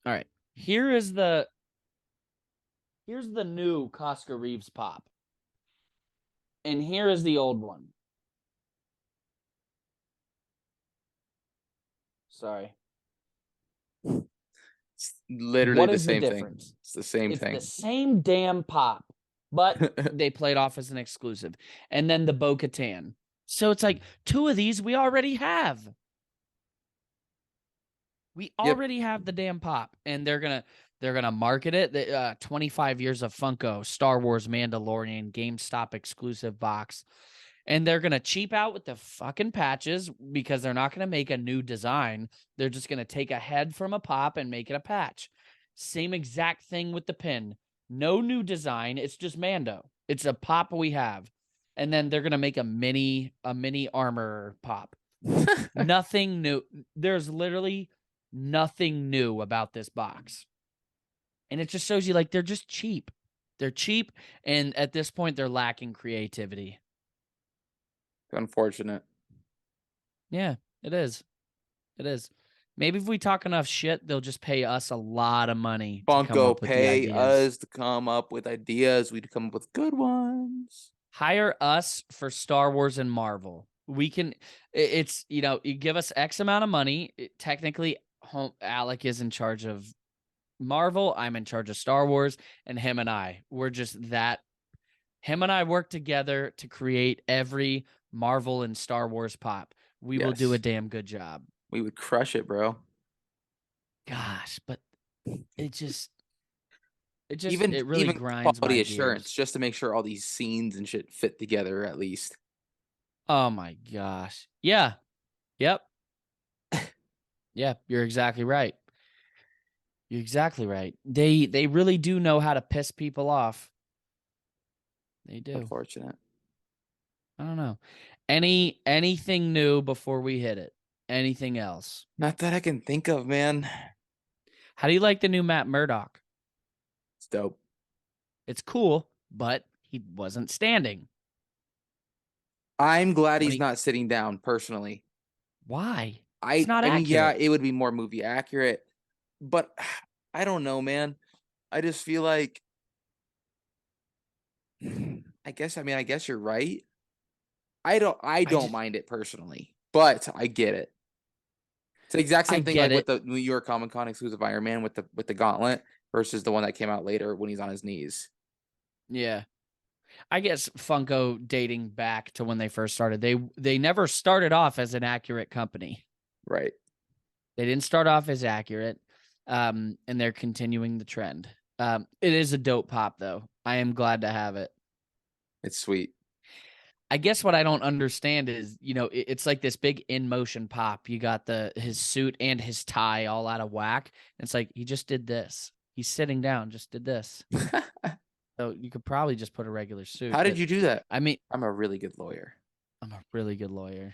All right. Here's the new Casca Reeves pop. And here is the old one. Sorry. It's literally What the is the same thing. difference? It's the same It's the thing. same damn pop, but they played off as an exclusive. And then the Bo-Katan. So it's like 2 of these we already have. We Yep. already have the damn pop, and they're gonna market it. The 25 years of Funko Star Wars Mandalorian GameStop exclusive box, and they're gonna cheap out with the fucking patches because they're not gonna make a new design. They're just gonna take a head from a pop and make it a patch. Same exact thing with the pin. No new design. It's just Mando. It's a pop we have, and then they're gonna make a mini armor pop. Nothing new. There's literally nothing new about this box. And it just shows you like they're just cheap. They're cheap, and at this point they're lacking creativity. Unfortunate. Yeah, it is. It is. Maybe if we talk enough shit, they'll just pay us a lot of money to come Funko up with the pay ideas. us to come up with ideas. We'd come up with good ones. Hire us for Star Wars and Marvel. We can. It's you give us X amount of money. Technically, Alec is in charge of Marvel. I'm in charge of Star Wars, and him and we're just that. Him and I work together to create every Marvel and Star Wars pop. We will do a Yes. damn good job. We would crush it, bro. Gosh, but it just Even it really even grinds my quality assurance, gears. just to make sure all these scenes and shit fit together at least. Oh my gosh. Yeah. Yep. Yeah, you're exactly right. You're exactly right. They really do know how to piss people off. They do. Unfortunate. I don't know. Anything new before we hit it? Anything else? Not that I can think of, man. How do you like the new Matt Murdock? It's dope. It's cool, but he wasn't standing. I'm glad When he's not sitting down personally. why? It's not I mean, yeah, accurate. it would be more movie accurate, but I don't know, man. I just feel like I guess you're right. I don't mind it personally, but I get it. It's the exact I same thing get like with it. the New York Comic Con exclusive Iron Man with the gauntlet versus the one that came out later when he's on his knees. Yeah. I guess Funko dating back to when they first started. They never started off as an accurate company. Right. They didn't start off as accurate. And they're continuing the trend. It is a dope pop though. I am glad to have it. It's sweet. I guess what I don't understand is, it's like this big in motion pop. You got his suit and his tie all out of whack. It's like he just did this. He's sitting down, just did this. So you could probably just put a regular suit. How did you do that? I mean, I'm a really good lawyer. I'm a really good lawyer.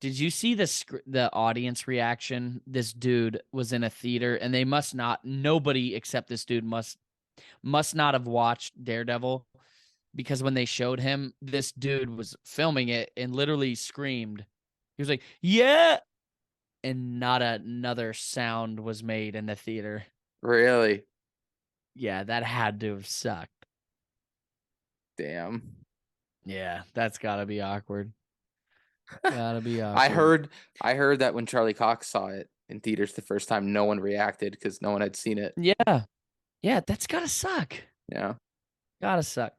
Did you see the audience reaction? This dude was in a theater, and they must not. Nobody except this dude must not have watched Daredevil, because when they showed him, this dude was filming it and literally screamed. He was like, "Yeah," and not another sound was made in the theater. Really? Yeah, that had to have sucked. Damn. Yeah, that's gotta be awkward. Gotta be awkward. I heard that when Charlie Cox saw it in theaters the first time, no one reacted because no one had seen it. Yeah. Yeah, that's gotta suck. Yeah. Gotta suck.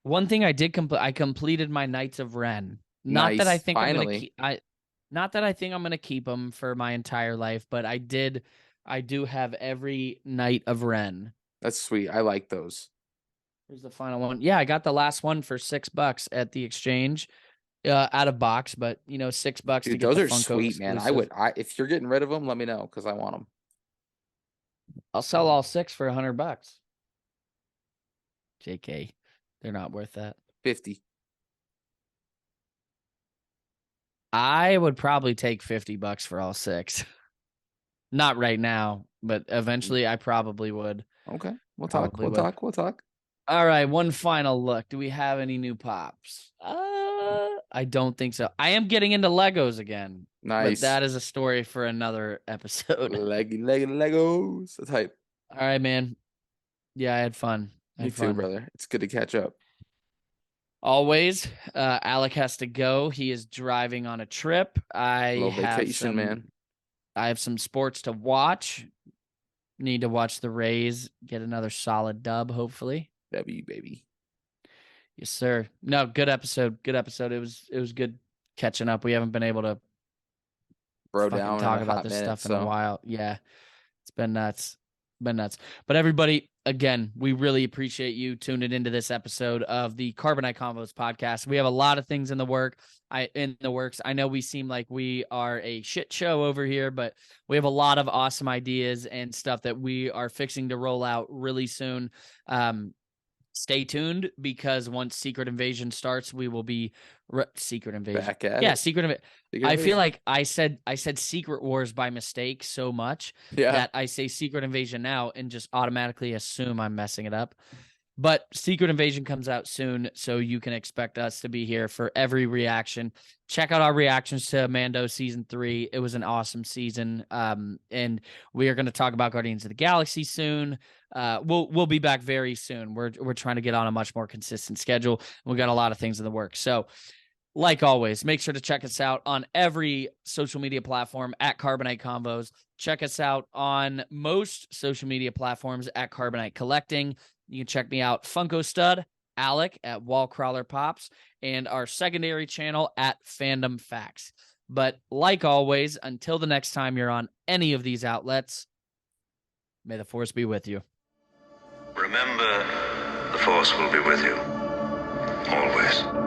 One thing I did complete, I completed my Knights of Ren. Not that I Nice. think I'm gonna Finally. keep not that I think I'm gonna keep them for my entire life, but I do have every Knight of Ren. That's sweet. I like those. Here's the final one. Yeah, I got the last one for $6 at the exchange. Out of box, but $6 to Dude, get those the are Funko sweet, man. exclusive. If you're getting rid of them, let me know because I want them. I'll sell all 6 for $100. JK, they're not worth that. 50. I would probably take $50 for all 6. Not right now, but eventually I probably would. Okay. We'll talk. Probably We'll would. talk. We'll talk. All right, one final look. Do we have any new pops? I don't think so. I am getting into Legos again. Nice. But that is a story for another episode. Legos. That's hype. All right, man. Yeah, I had fun. Me too, brother. It's good to catch up. Always. Alec has to go. He is driving on a trip. Little vacation, man. I have some sports to watch. Need to watch the Rays get another solid dub, hopefully. Baby. Yes, sir. No, good episode. Good episode. It was good catching up. We haven't been able to down talk about this stuff in a while. Yeah. It's been nuts. But everybody, again, we really appreciate you tuning into this episode of the Carbonite Convos podcast. We have a lot of things in the works. I know we seem like we are a shit show over here, but we have a lot of awesome ideas and stuff that we are fixing to roll out really soon. Stay tuned because once Secret Invasion starts, we will be Secret Invasion. Back at yeah, it. Secret Invasion. I feel like I said Secret Wars by mistake so much that I say Secret Invasion now and just automatically assume I'm messing it up. But Secret Invasion comes out soon, so you can expect us to be here for every reaction. Check out our reactions to Mando Season 3. It was an awesome season. And we are going to talk about Guardians of the Galaxy soon. We'll be back very soon. We're trying to get on a much more consistent schedule. We got a lot of things in the works. So, like always, make sure to check us out on every social media platform at Carbonite Convos. Check us out on most social media platforms at Carbonite Collecting. You can check me out, Funko Stud, Alec at Wallcrawler Pops, and our secondary channel at Fandom Facts. But like always, until the next time you're on any of these outlets, may the Force be with you. Remember, the Force will be with you. Always.